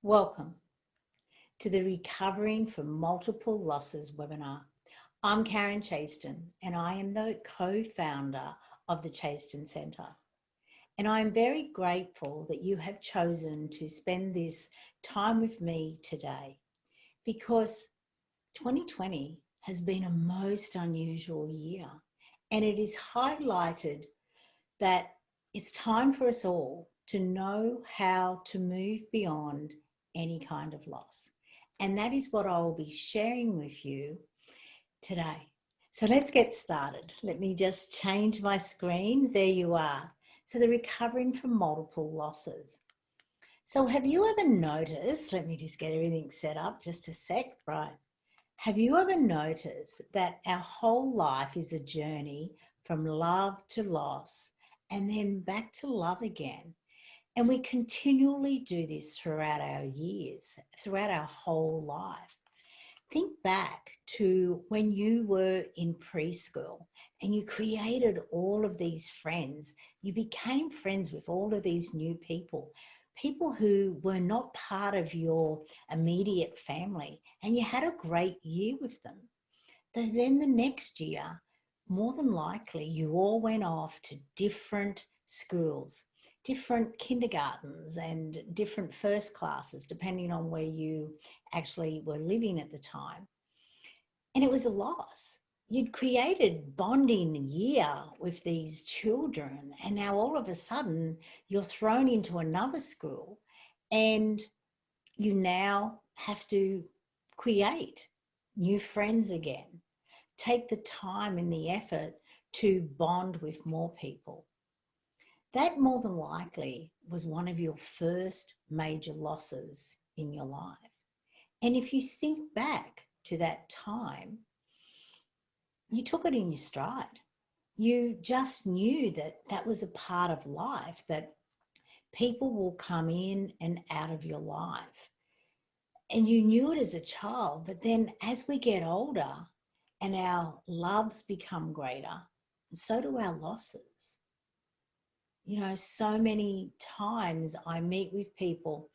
Welcome to the Recovering from Multiple Losses webinar. I'm Karen Chaston and I am the co-founder of the Chaston Centre. And I'm very grateful that you have chosen to spend this time with me today because 2020 has been a most unusual year, and it is highlighted that it's time for us all to know how to move beyond any kind of loss. And that is what I will be sharing with you today. So let's get started. Let me just change my screen. There you are. So the recovering from multiple losses. So have you ever noticed, let me just get everything set up just a sec, right? Have you ever noticed that our whole life is a journey from love to loss and then back to love again? And we continually do this throughout our years, throughout our whole life. Think back to when you were in preschool and you created all of these friends. You became friends with all of these new people, people who were not part of your immediate family, and you had a great year with them. Then the next year, more than likely, you all went off to different schools, different kindergartens and different first classes, depending on where you actually were living at the time. And it was a loss. You'd created bonding year with these children, and now all of a sudden you're thrown into another school and you now have to create new friends again. Take the time and the effort to bond with more people. That more than likely was one of your first major losses in your life. And if you think back to that time, you took it in your stride. You just knew that that was a part of life, that people will come in and out of your life. And you knew it as a child, but then as we get older and our loves become greater, and so do our losses. You know, so many times I meet with people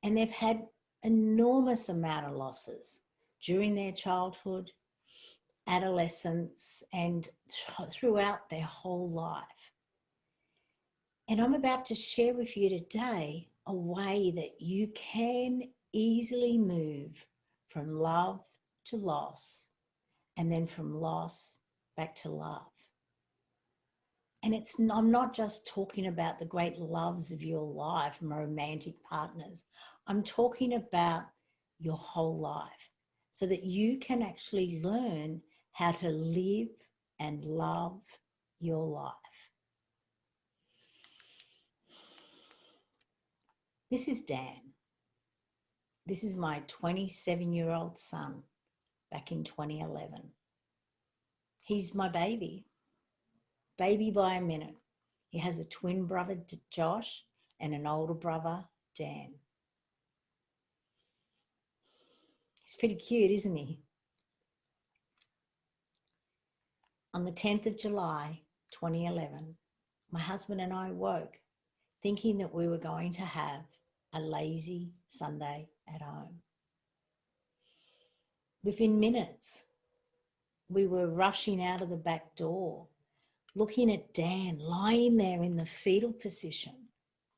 and they've had enormous amount of losses during their childhood, adolescence, and throughout their whole life. And I'm about to share with you today a way that you can easily move from love to loss, and then from loss back to love. And I'm not just talking about the great loves of your life and romantic partners. I'm talking about your whole life so that you can actually learn how to live and love your life. This is Dan. This is my 27-year-old son back in 2011. He's my baby by a minute. He has a twin brother, Josh, and an older brother, Dan. He's pretty cute, isn't he? On the 10th of July, 2011, my husband and I woke thinking that we were going to have a lazy Sunday at home. Within minutes, we were rushing out of the back door, looking at Dan lying there in the fetal position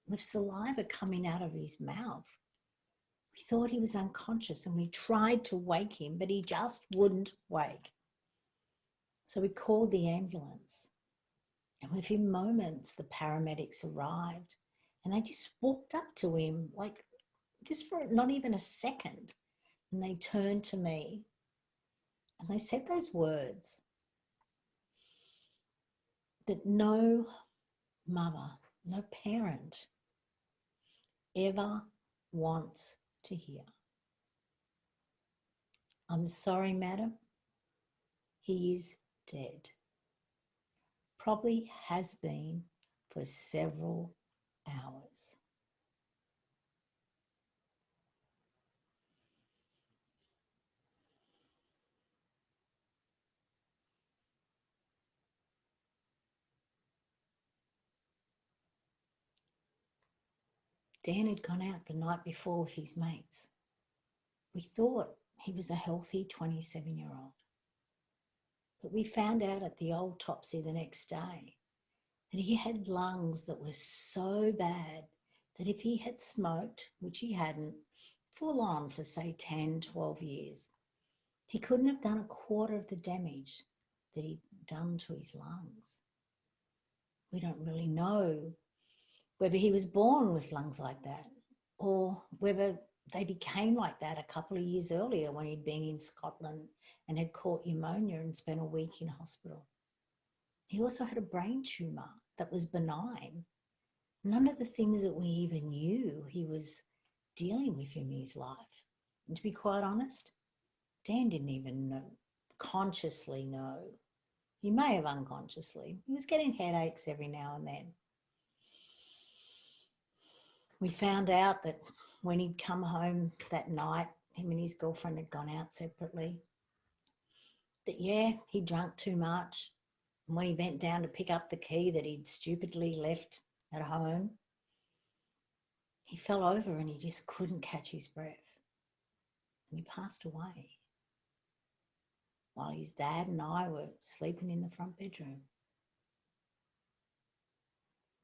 with saliva coming out of his mouth. We thought he was unconscious and we tried to wake him, but he just wouldn't wake. So we called the ambulance, and within moments, the paramedics arrived and they just walked up to him, like just for not even a second. And they turned to me and they said those words that no mother, no parent ever wants to hear. I'm sorry, madam. He is dead. Probably has been for several hours. Dan had gone out the night before with his mates. We thought he was a healthy 27-year-old. But we found out at the autopsy the next day that he had lungs that were so bad that if he had smoked, which he hadn't, full on for say 10, 12 years, he couldn't have done a quarter of the damage that he'd done to his lungs. We don't really know whether he was born with lungs like that or whether they became like that a couple of years earlier when he'd been in Scotland and had caught pneumonia and spent a week in hospital. He also had a brain tumour that was benign. None of the things that we even knew he was dealing with in his life. And to be quite honest, Dan didn't even consciously know. He may have unconsciously. He was getting headaches every now and then. We found out that when he'd come home that night, him and his girlfriend had gone out separately, that yeah, he drank too much. And when he bent down to pick up the key that he'd stupidly left at home, he fell over and he just couldn't catch his breath. And he passed away while his dad and I were sleeping in the front bedroom.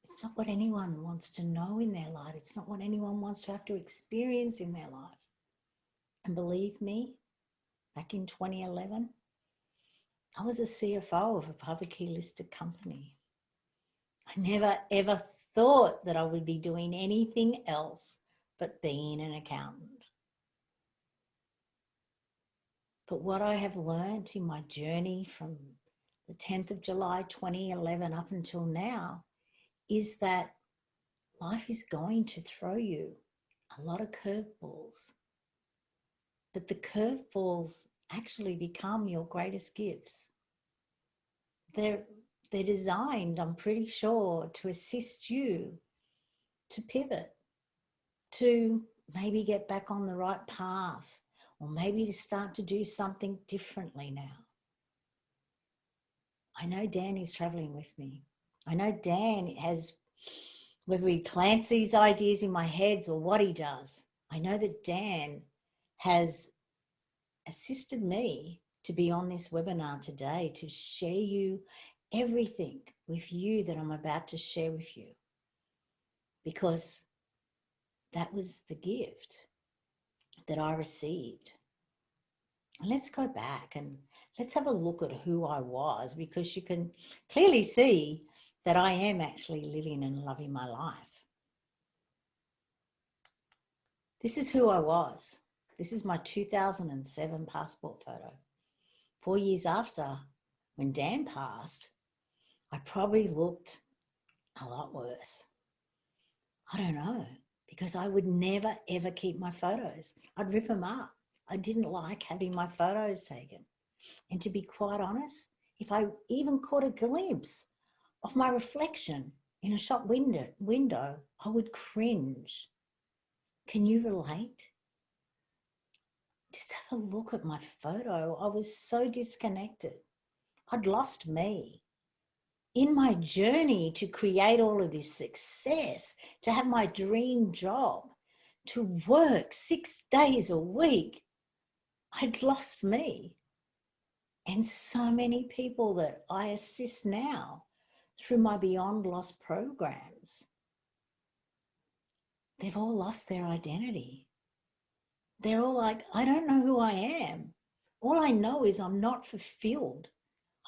It's not what anyone wants to know in their life. It's not what anyone wants to have to experience in their life. And believe me, back in 2011, I was a CFO of a publicly listed company. I never ever thought that I would be doing anything else but being an accountant. But what I have learned in my journey from the 10th of July 2011 up until now is that life is going to throw you a lot of curveballs. But the curveballs actually become your greatest gifts. They're designed, I'm pretty sure, to assist you to pivot, to maybe get back on the right path, or maybe to start to do something differently now. I know Dan is traveling with me. I know Dan has, whether he plants these ideas in my head or what he does, I know that Dan has assisted me to be on this webinar today to share you everything with you that I'm about to share with you, because that was the gift that I received. And let's go back and let's have a look at who I was, because you can clearly see that I am actually living and loving my life. This is who I was. This is my 2007 passport photo. 4 years after, when Dan passed, I probably looked a lot worse. I don't know, because I would never, ever keep my photos. I'd rip them up. I didn't like having my photos taken. And to be quite honest, if I even caught a glimpse of my reflection in a shop window, I would cringe. Can you relate? Just have a look at my photo. I was so disconnected. I'd lost me. In my journey to create all of this success, to have my dream job, to work 6 days a week, I'd lost me. And so many people that I assist now through my Beyond Loss programs, they've all lost their identity. They're all like, I don't know who I am. All I know is I'm not fulfilled.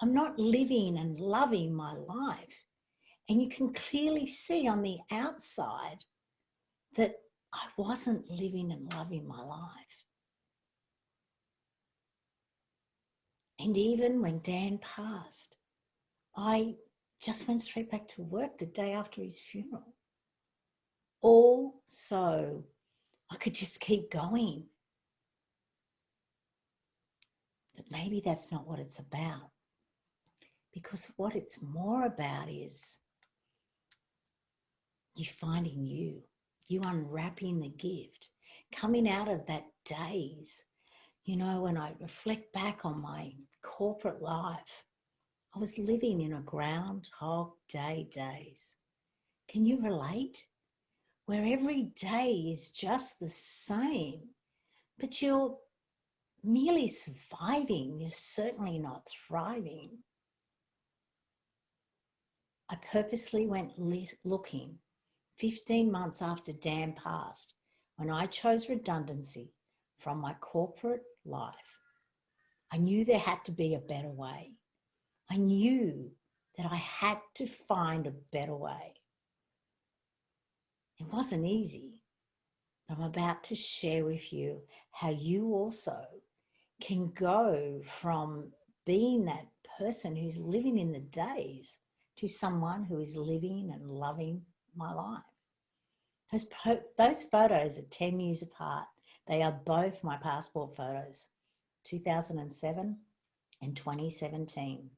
I'm not living and loving my life. And you can clearly see on the outside that I wasn't living and loving my life. And even when Dan passed, I just went straight back to work the day after his funeral. All so I could just keep going. But maybe that's not what it's about. Because what it's more about is you finding you unwrapping the gift, coming out of that daze. You know, when I reflect back on my corporate life, I was living in a Groundhog Day days. Can you relate? where every day is just the same, but you're merely surviving. You're certainly not thriving. I purposely went looking 15 months after Dan passed, when I chose redundancy from my corporate life. I knew there had to be a better way. I knew that I had to find a better way. It wasn't easy. I'm about to share with you how you also can go from being that person who's living in the days to someone who is living and loving my life. Those photos are 10 years apart. They are both my passport photos, 2007 and 2017.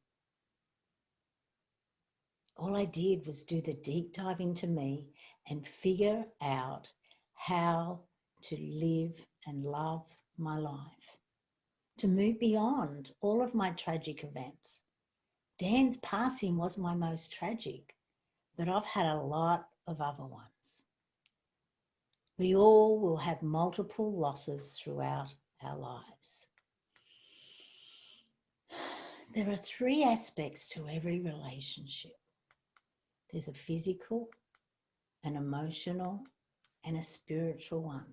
All I did was do the deep dive into me and figure out how to live and love my life, to move beyond all of my tragic events. Dan's passing was my most tragic, but I've had a lot of other ones. We all will have multiple losses throughout our lives. There are 3 aspects to every relationship. There's a physical, an emotional, and a spiritual one.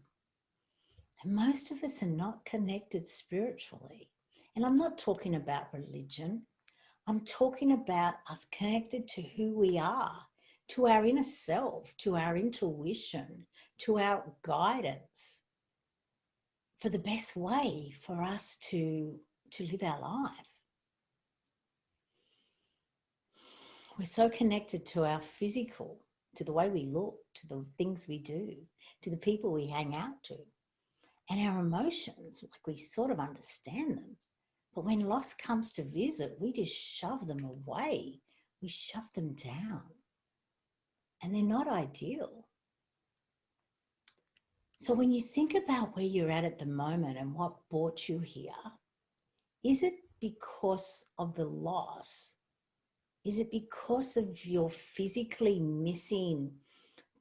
And most of us are not connected spiritually. And I'm not talking about religion. I'm talking about us connected to who we are, to our inner self, to our intuition, to our guidance for the best way for us to live our life. We're so connected to our physical, to the way we look, to the things we do, to the people we hang out to. And our emotions, like we sort of understand them. But when loss comes to visit, we just shove them away. We shove them down. And they're not ideal. So when you think about where you're at the moment and what brought you here, is it because of the loss? Is it because of your physically missing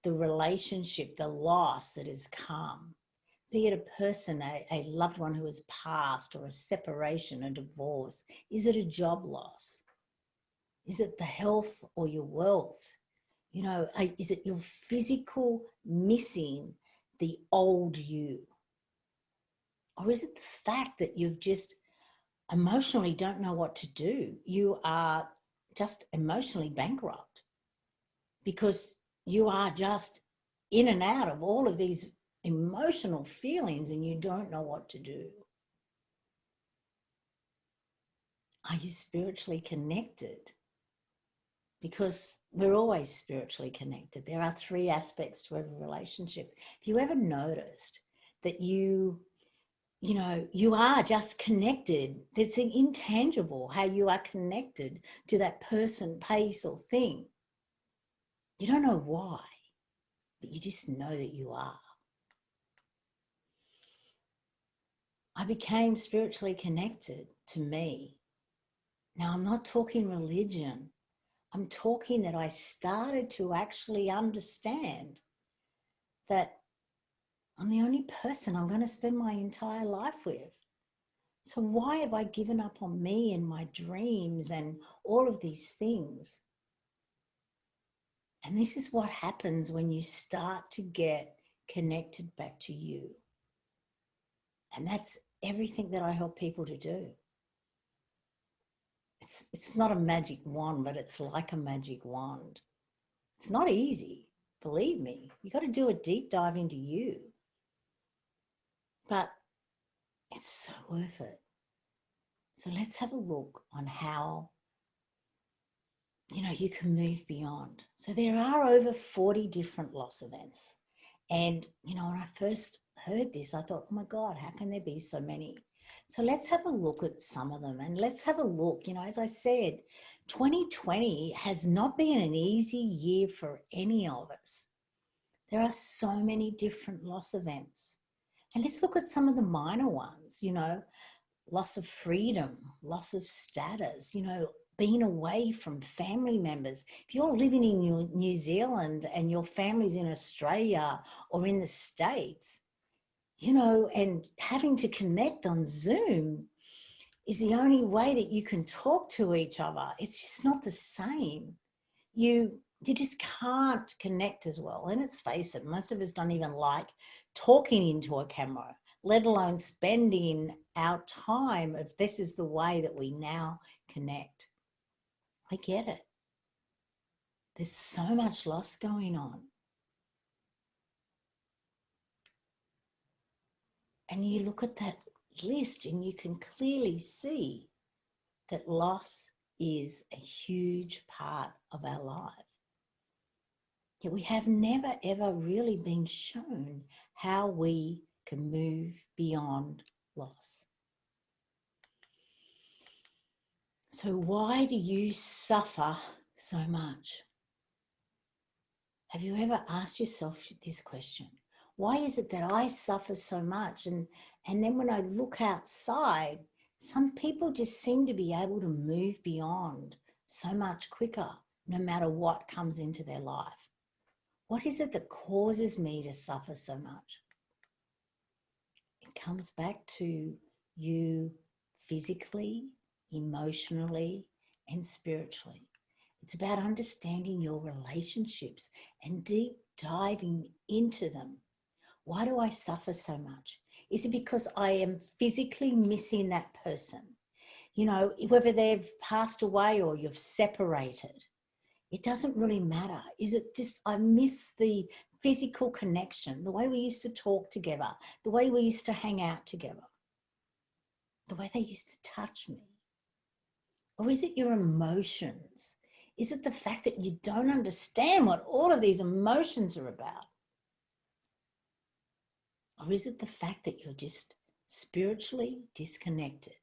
the relationship, the loss that has come? Be it a person, a loved one who has passed, or a separation, a divorce. Is it a job loss? Is it the health or your wealth? You know, is it your physical missing the old you? Or is it the fact that you've just emotionally don't know what to do? You are just emotionally bankrupt because you are just in and out of all of these emotional feelings and you don't know what to do. Are you spiritually connected? Because we're always spiritually connected. There are 3 aspects to every relationship. Have you ever noticed that you are just connected? It's intangible how you are connected to that person, place, or thing. You don't know why, but you just know that you are. I became spiritually connected to me. Now, I'm not talking religion. I'm talking that I started to actually understand that I'm the only person I'm going to spend my entire life with. So why have I given up on me and my dreams and all of these things? And this is what happens when you start to get connected back to you. And that's everything that I help people to do. It's not a magic wand, but it's like a magic wand. It's not easy, believe me. You got to do a deep dive into you. But it's so worth it. So let's have a look on how, you can move beyond. So there are over 40 different loss events. And, when I first heard this, I thought, oh my God, how can there be so many? So let's have a look at some of them. And let's have a look, as I said, 2020 has not been an easy year for any of us. There are so many different loss events. And let's look at some of the minor ones, loss of freedom, loss of status, being away from family members. If you're living in New Zealand and your family's in Australia or in the States, you know, and having to connect on Zoom is the only way that you can talk to each other. It's just not the same. You just can't connect as well. And let's face it, most of us don't even like talking into a camera, let alone spending our time if this is the way that we now connect. I get it. There's so much loss going on. And you look at that list and you can clearly see that loss is a huge part of our life. Yet we have never ever really been shown how we can move beyond loss. So why do you suffer so much? Have you ever asked yourself this question? Why is it that I suffer so much? And then when I look outside, some people just seem to be able to move beyond so much quicker, no matter what comes into their life. What is it that causes me to suffer so much? It comes back to you physically, emotionally, and spiritually. It's about understanding your relationships and deep diving into them. Why do I suffer so much? Is it because I am physically missing that person? You know, whether they've passed away or you've separated, it doesn't really matter. Is it just I miss the physical connection, the way we used to talk together, the way we used to hang out together, the way they used to touch me? Or is it your emotions? Is it the fact that you don't understand what all of these emotions are about? Or is it the fact that you're just spiritually disconnected?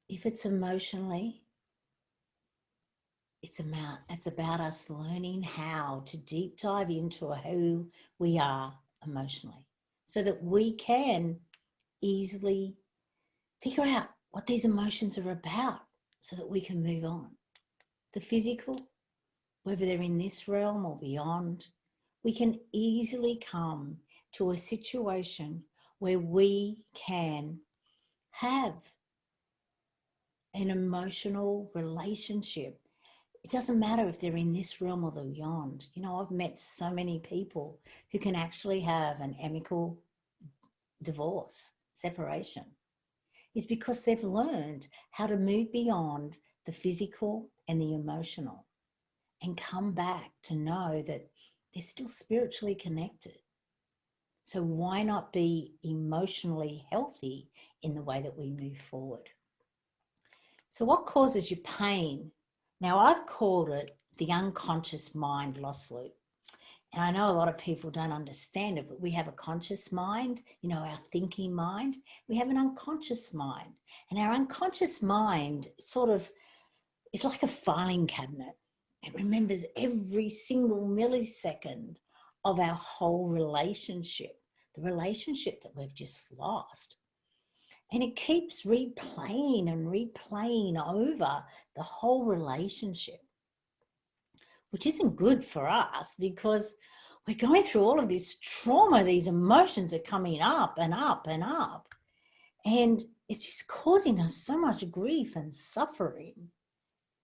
If it's emotionally, it's about us learning how to deep dive into who we are emotionally so that we can easily figure out what these emotions are about so that we can move on. The physical, whether they're in this realm or beyond, we can easily come to a situation where we can have an emotional relationship. It doesn't matter if they're in this realm or the beyond. You know, I've met so many people who can actually have an amicable divorce, separation. Is because they've learned how to move beyond the physical and the emotional and come back to know that they're still spiritually connected. So why not be emotionally healthy in the way that we move forward? So what causes you pain? Now, I've called it the unconscious mind loss loop. And I know a lot of people don't understand it, but we have a conscious mind, you know, our thinking mind. We have an unconscious mind. And our unconscious mind sort of is like a filing cabinet. It remembers every single millisecond of our whole relationship, the relationship that we've just lost. And it keeps replaying and replaying over the whole relationship, which isn't good for us because we're going through all of this trauma. These emotions are coming up and up and up. And it's just causing us so much grief and suffering.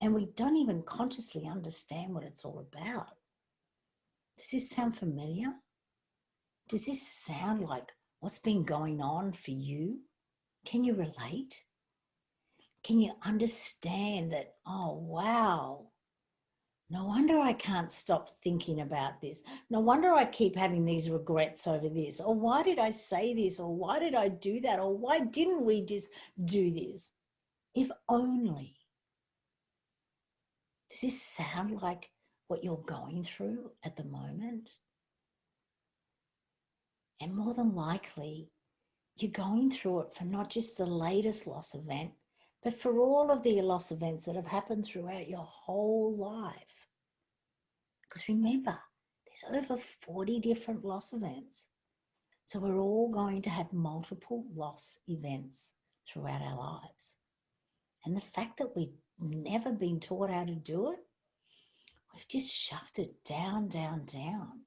And we don't even consciously understand what it's all about. Does this sound familiar? Does this sound like what's been going on for you? Can you relate? Can you understand that, oh, wow, no wonder I can't stop thinking about this. No wonder I keep having these regrets over this. Or why did I say this? Or why did I do that? Or why didn't we just do this? If only. Does this sound like what you're going through at the moment? And more than likely, you're going through it for not just the latest loss event, but for all of the loss events that have happened throughout your whole life. Because remember, there's over 40 different loss events. So we're all going to have multiple loss events throughout our lives. And the fact that we've never been taught how to do it, we've just shoved it down, down, down.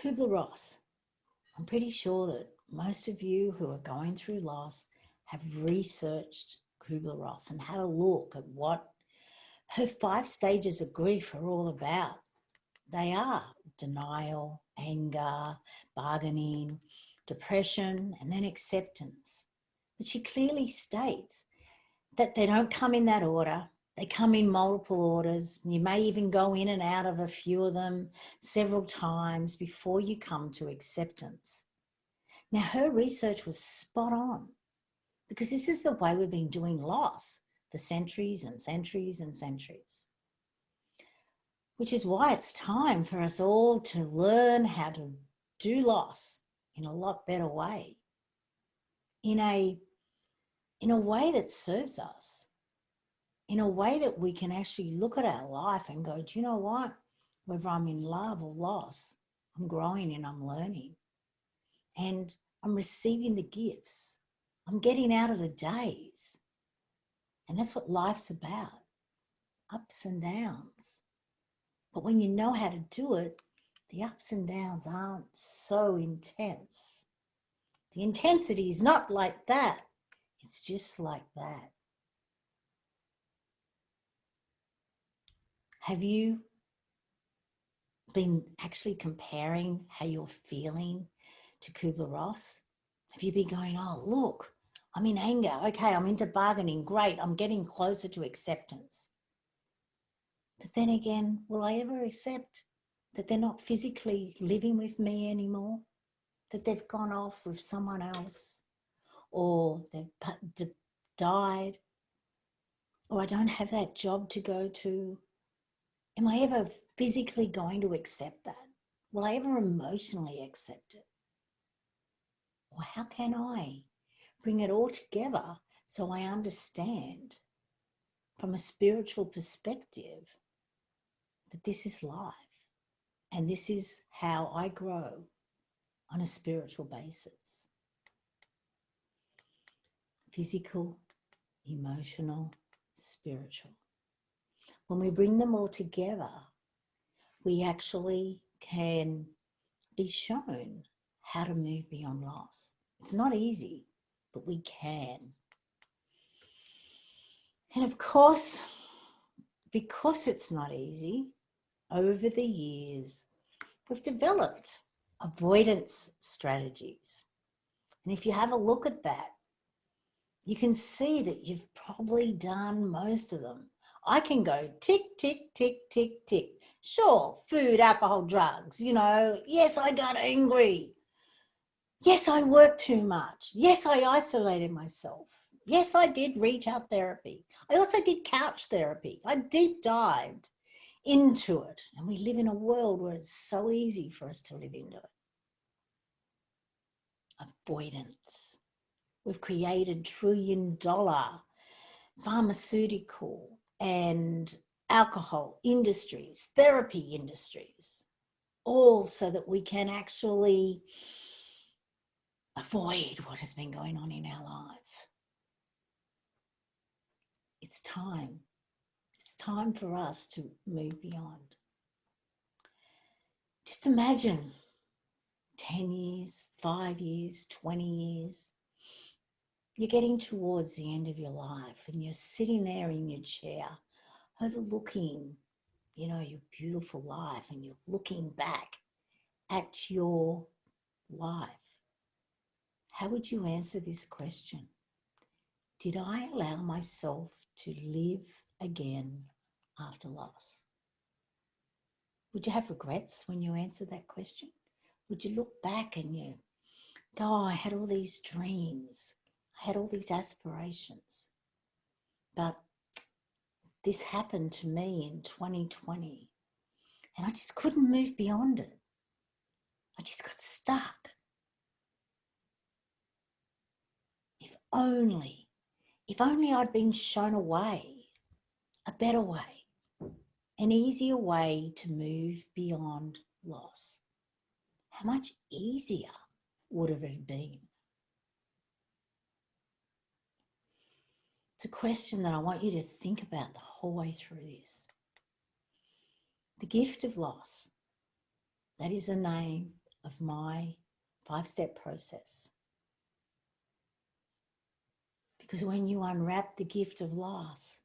Kubler-Ross. I'm pretty sure that most of you who are going through loss have researched Kubler-Ross and had a look at what her 5 stages of grief are all about. They are denial, anger, bargaining, depression, and then acceptance. But she clearly states that they don't come in that order. They come in multiple orders. You may even go in and out of a few of them several times before you come to acceptance. Now, her research was spot on, because this is the way we've been doing loss for centuries and centuries and centuries. Which is why it's time for us all to learn how to do loss in a lot better way, in a way that serves us, in a way that we can actually look at our life and go, do you know what? Whether I'm in love or loss, I'm growing and I'm learning. And I'm receiving the gifts. I'm getting out of the days. And that's what life's about, ups and downs. But when you know how to do it, the ups and downs aren't so intense. The intensity is not like that. It's just like that. Have you been actually comparing how you're feeling to Kubler-Ross? Have you been going, oh, look, I'm in anger. Okay, I'm into bargaining. Great, I'm getting closer to acceptance. But then again, will I ever accept that they're not physically living with me anymore? That they've gone off with someone else, or they've died, or I don't have that job to go to? Am I ever physically going to accept that? Will I ever emotionally accept it? Or how can I bring it all together so I understand from a spiritual perspective that this is life and this is how I grow on a spiritual basis? Physical, emotional, spiritual. When we bring them all together, we actually can be shown how to move beyond loss. It's not easy, but we can. And of course, because it's not easy, over the years, we've developed avoidance strategies. And if you have a look at that, you can see that you've probably done most of them. I can go tick, tick, tick, tick, tick. Sure, food, alcohol, drugs, yes, I got angry. Yes, I worked too much. Yes, I isolated myself. Yes, I did retail therapy. I also did couch therapy. I deep dived into it. And we live in a world where it's so easy for us to live into it. Avoidance. We've created trillion-dollar pharmaceutical and alcohol industries, therapy industries, all so that we can actually avoid what has been going on in our life. It's time. It's time for us to move beyond. Just imagine 10 years, 5 years, 20 years. You're getting towards the end of your life and you're sitting there in your chair overlooking, your beautiful life, and you're looking back at your life. How would you answer this question? Did I allow myself to live again after loss? Would you have regrets when you answer that question? Would you look back and you go, oh, I had all these dreams, I had all these aspirations, but this happened to me in 2020 and I just couldn't move beyond it. I just got stuck. If only I'd been shown a way, a better way. an easier way to move beyond loss. How much easier would it have been? It's a question that I want you to think about the whole way through this. The gift of loss, that is the name of my 5-step process. Because when you unwrap the gift of loss,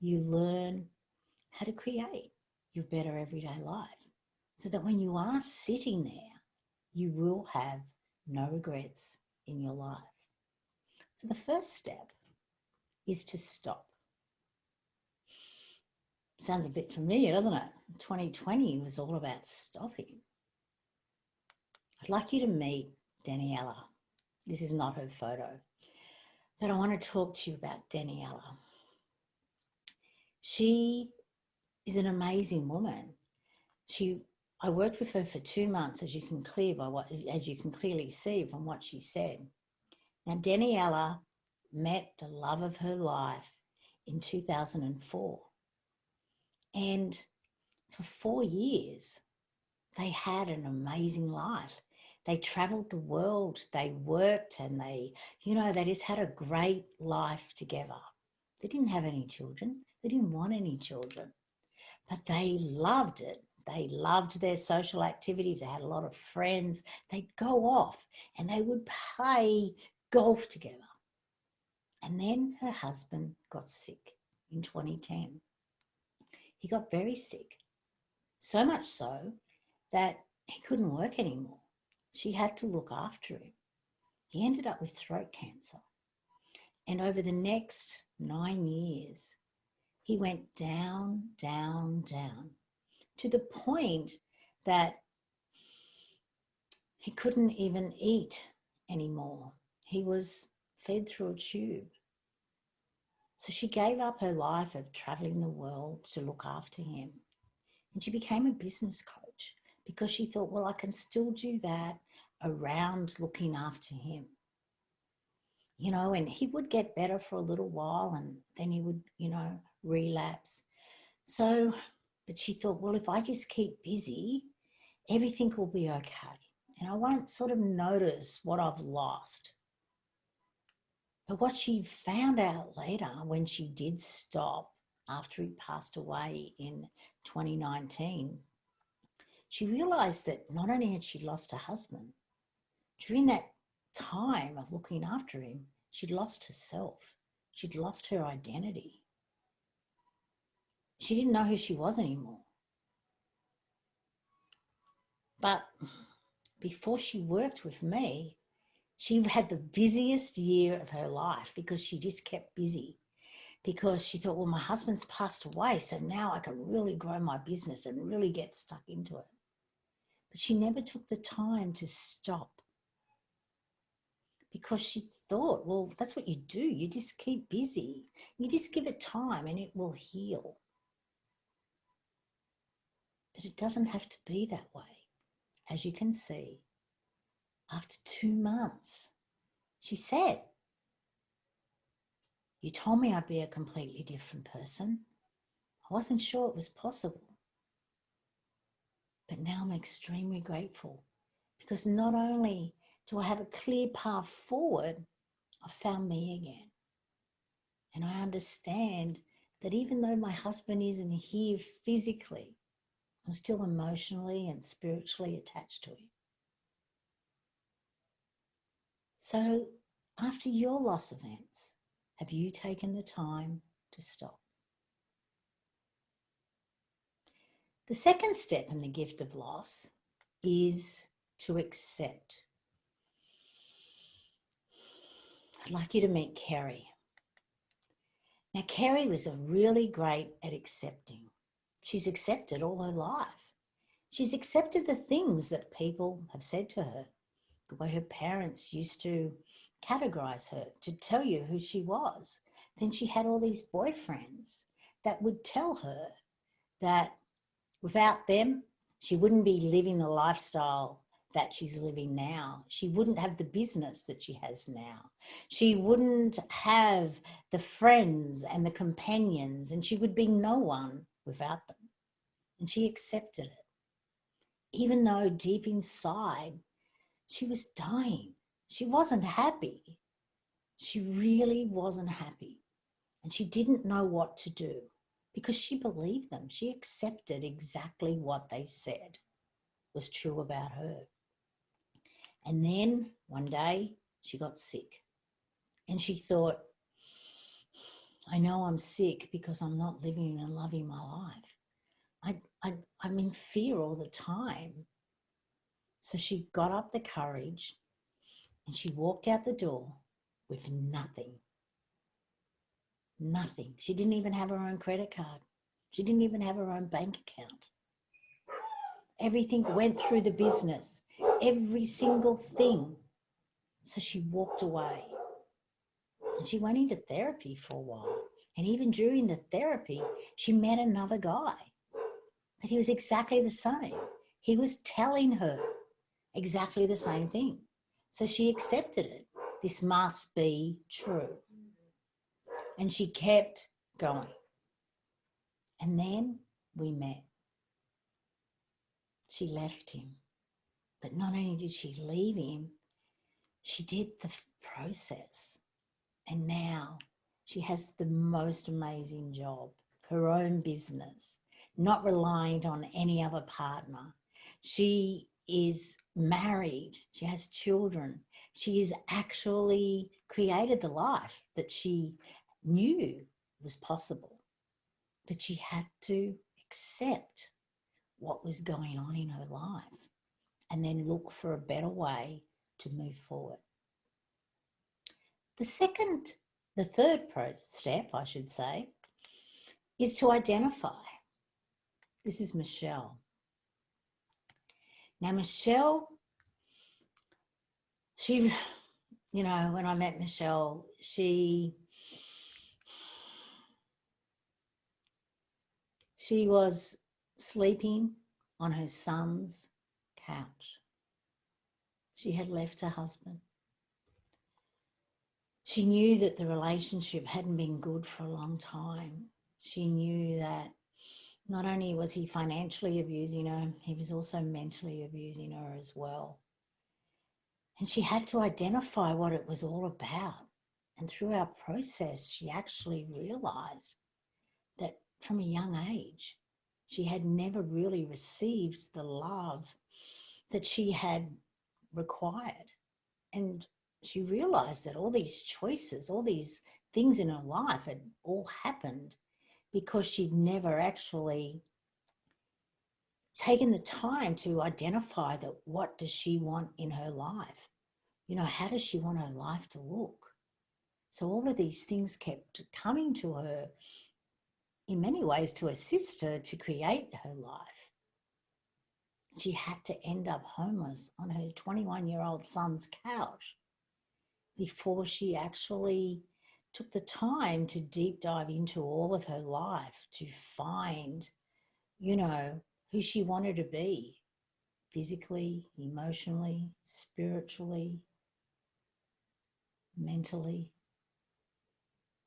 you learn how to create your better everyday life. So that when you are sitting there, you will have no regrets in your life. So the first step is to stop. Sounds a bit familiar, doesn't it? 2020 was all about stopping. I'd like you to meet Daniela. This is not her photo, but I want to talk to you about Daniela. She is an amazing woman. I worked with her for 2 months, as you can clearly see from what she said. Now, Daniela met the love of her life in 2004. And for 4 years, they had an amazing life. They traveled the world, they worked, and they just had a great life together. They didn't have any children. They didn't want any children, but they loved it. They loved their social activities. They had a lot of friends. They'd go off and they would play golf together. And then her husband got sick in 2010. He got very sick, so much so that he couldn't work anymore. She had to look after him. He ended up with throat cancer. And over the next 9 years, he went down, down, down, to the point that he couldn't even eat anymore. He was fed through a tube. So she gave up her life of traveling the world to look after him. And she became a business coach because she thought, well, I can still do that around looking after him. And he would get better for a little while and then he would, relapse. But she thought, well, if I just keep busy, everything will be okay. And I won't sort of notice what I've lost. But what she found out later when she did stop after he passed away in 2019, she realized that not only had she lost her husband, during that time of looking after him, she'd lost herself. She'd lost her identity. She didn't know who she was anymore. But before she worked with me, she had the busiest year of her life because she just kept busy. Because she thought, well, my husband's passed away, so now I can really grow my business and really get stuck into it. But she never took the time to stop because she thought, well, that's what you do. You just keep busy. You just give it time and it will heal. But it doesn't have to be that way. As you can see, after 2 months, she said, you told me I'd be a completely different person. I wasn't sure it was possible. But now I'm extremely grateful because not only do I have a clear path forward, I found me again. And I understand that even though my husband isn't here physically, I'm still emotionally and spiritually attached to him. So after your loss events, have you taken the time to stop? The second step in the gift of loss is to accept. I'd like you to meet Kerry. Now, Kerry was really great at accepting. She's accepted all her life. She's accepted the things that people have said to her, the way her parents used to categorize her, to tell you who she was. Then she had all these boyfriends that would tell her that without them, she wouldn't be living the lifestyle that she's living now. She wouldn't have the business that she has now. She wouldn't have the friends and the companions, and she would be no one without them. And she accepted it, even though deep inside she was dying. She wasn't happy. She really wasn't happy. And she didn't know what to do because she believed them. She accepted exactly what they said was true about her. And then one day she got sick and she thought, I know I'm sick because I'm not living and loving my life. I'm in fear all the time. So she got up the courage and she walked out the door with nothing. Nothing. She didn't even have her own credit card. She didn't even have her own bank account. Everything went through the business, every single thing. So she walked away and she went into therapy for a while. And even during the therapy, she met another guy, but he was exactly the same. He was telling her exactly the same thing. So she accepted it. This must be true. And she kept going. And then we met. She left him. But not only did she leave him, she did the process. And now she has the most amazing job, her own business, not relying on any other partner. She is married. She has children. She has actually created the life that she knew was possible. But she had to accept what was going on in her life and then look for a better way to move forward. The third step, I should say, is to identify. This is Michelle. Now, Michelle, she, when I met Michelle, she was sleeping on her son's couch. She had left her husband. She knew that the relationship hadn't been good for a long time. She knew that not only was he financially abusing her, he was also mentally abusing her as well. And she had to identify what it was all about. And through our process, she actually realized that from a young age, she had never really received the love that she had required. And she realized that all these choices, all these things in her life had all happened because she'd never actually taken the time to identify that what does she want in her life? How does she want her life to look? So all of these things kept coming to her in many ways to assist her to create her life. She had to end up homeless on her 21-year-old son's couch before she actually took the time to deep dive into all of her life to find, who she wanted to be physically, emotionally, spiritually, mentally,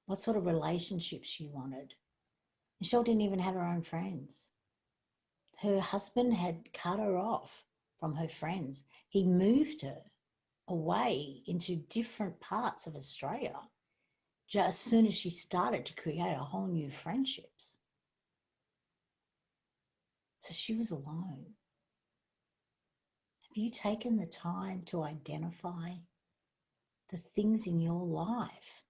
what sort of relationship she wanted. Michelle didn't even have her own friends. Her husband had cut her off from her friends. He moved her away into different parts of Australia just as soon as she started to create a whole new friendships. So she was alone. Have you taken the time to identify the things in your life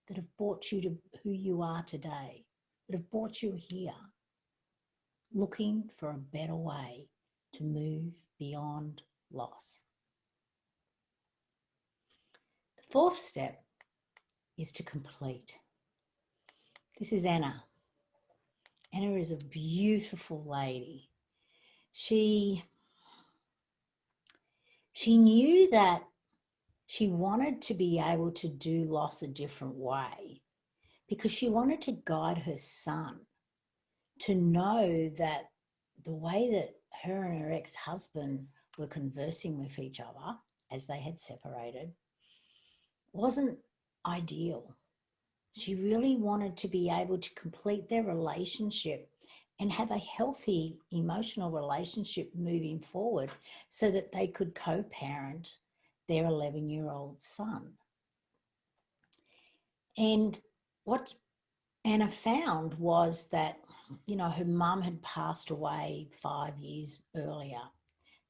that have brought you to who you are today, that have brought you here, looking for a better way to move beyond loss? The fourth step is to complete. This is Anna. Anna is a beautiful lady. She knew that she wanted to be able to do loss a different way because she wanted to guide her son to know that the way that her and her ex-husband were conversing with each other as they had separated wasn't ideal. She really wanted to be able to complete their relationship and have a healthy emotional relationship moving forward so that they could co-parent their 11-year-old son. And what Anna found was that, you know, her mum had passed away 5 years earlier.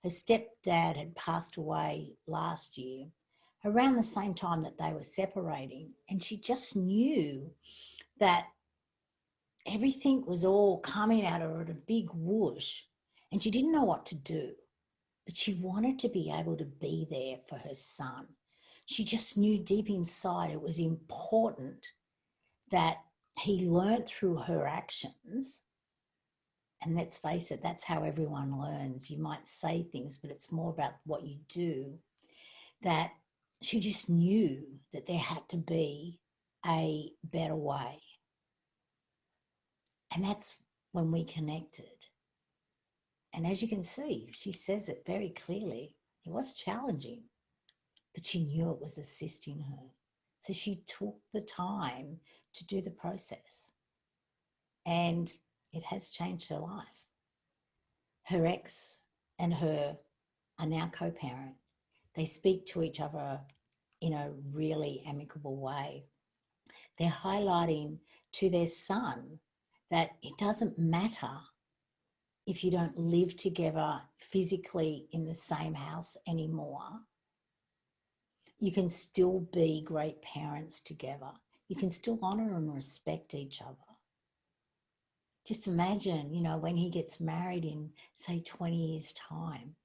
Her stepdad had passed away last year, around the same time that they were separating. And she just knew that everything was all coming at her at a big whoosh, and she didn't know what to do. But she wanted to be able to be there for her son. She just knew deep inside it was important that he learnt through her actions. And let's face it, that's how everyone learns. You might say things, but it's more about what you do. That she just knew that there had to be a better way. And that's when we connected. And as you can see, she says it very clearly. It was challenging, but she knew it was assisting her. So she took the time to do the process. And it has changed her life. Her ex and her are now co-parent. They speak to each other in a really amicable way. They're highlighting to their son that it doesn't matter if you don't live together physically in the same house anymore. You can still be great parents together. You can still honour and respect each other. Just imagine, you know, when he gets married in, say, 20 years' time,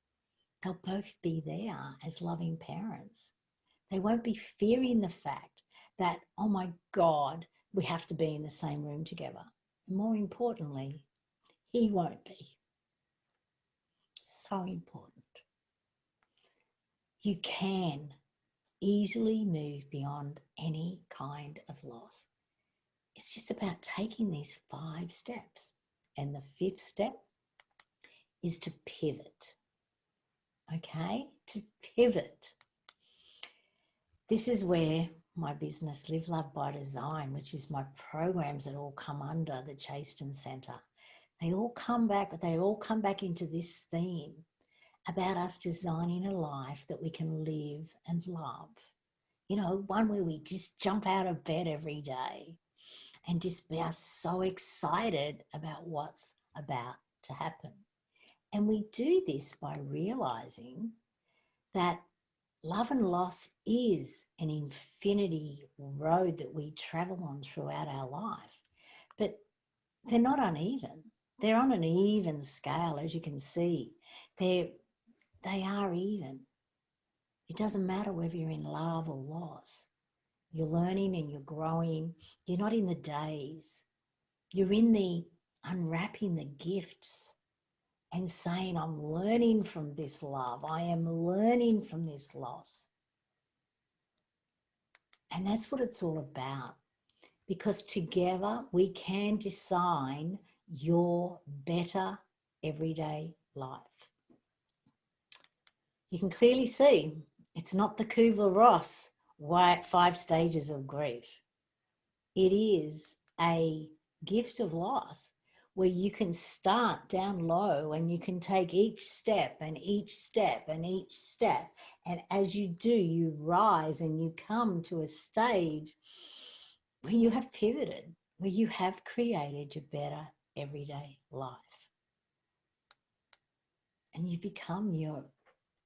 they'll both be there as loving parents. They won't be fearing the fact that, oh my God, we have to be in the same room together. More importantly, he won't be. So important. You can easily move beyond any kind of loss. It's just about taking these 5 steps. And the 5th step is to pivot. Okay? To pivot. This is where my business, Live Love by Design, which is my programs that all come under the Chasten Centre, they all come back into this theme about us designing a life that we can live and love. You know, one where we just jump out of bed every day and just be so excited about what's about to happen. And we do this by realizing that love and loss is an infinity road that we travel on throughout our life. But they're not uneven. They're on an even scale, as you can see. They are even. It doesn't matter whether you're in love or loss. You're learning and you're growing. You're not in the days. You're in the unwrapping the gifts and saying, I'm learning from this love. I am learning from this loss. And that's what it's all about. Because together we can design your better everyday life. You can clearly see it's not the Kubler-Ross 5 stages of grief. It is a gift of loss where you can start down low and you can take each step and each step and each step. And as you do, you rise and you come to a stage where you have pivoted, where you have created your better everyday life. And you become your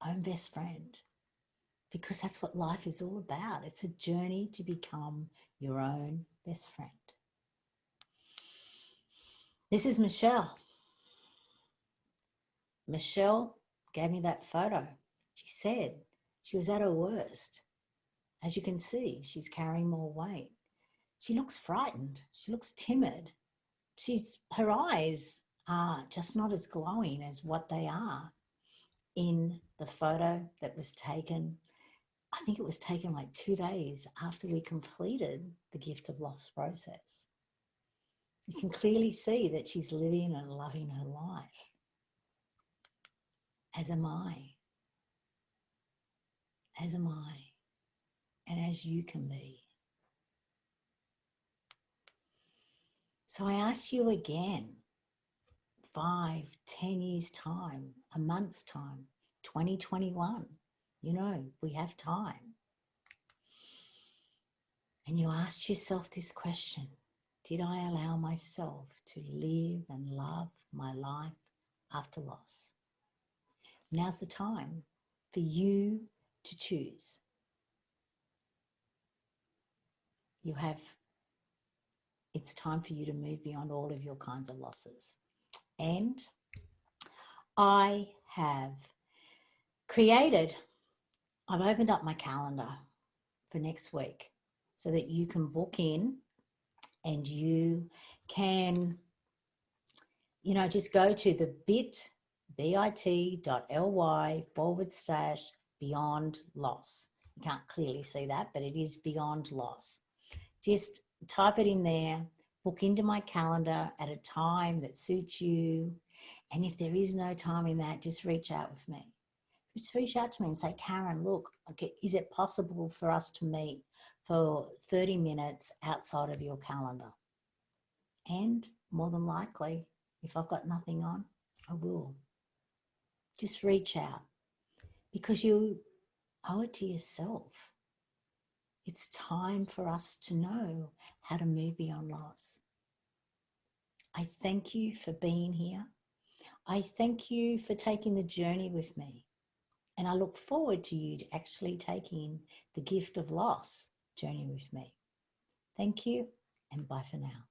own best friend, because that's what life is all about. It's a journey to become your own best friend. This is Michelle. Michelle gave me that photo. She said she was at her worst. As you can see, she's carrying more weight. She looks frightened. She looks timid. Her eyes are just not as glowing as what they are in the photo that was taken. I think it was taken like 2 days after we completed the gift of loss process. You can clearly see that she's living and loving her life. As am I. As am I. And as you can be. So I ask you again, 5, 10 years' time, a month's time, 2021. You know, we have time. And you asked yourself this question: did I allow myself to live and love my life after loss? Now's the time for you to choose. It's time for you to move beyond all of your kinds of losses. And I've opened up my calendar for next week so that you can book in and you can, just go to the bit.ly/beyond loss. You can't clearly see that, but it is beyond loss. Just type it in there, book into my calendar at a time that suits you. And if there is no time in that, just reach out with me. Just reach out to me and say, Karen, look, okay, is it possible for us to meet for 30 minutes outside of your calendar? And more than likely, if I've got nothing on, I will. Just reach out, because you owe it to yourself. It's time for us to know how to move beyond loss. I thank you for being here. I thank you for taking the journey with me. And I look forward to you actually taking the gift of loss journey with me. Thank you, and bye for now.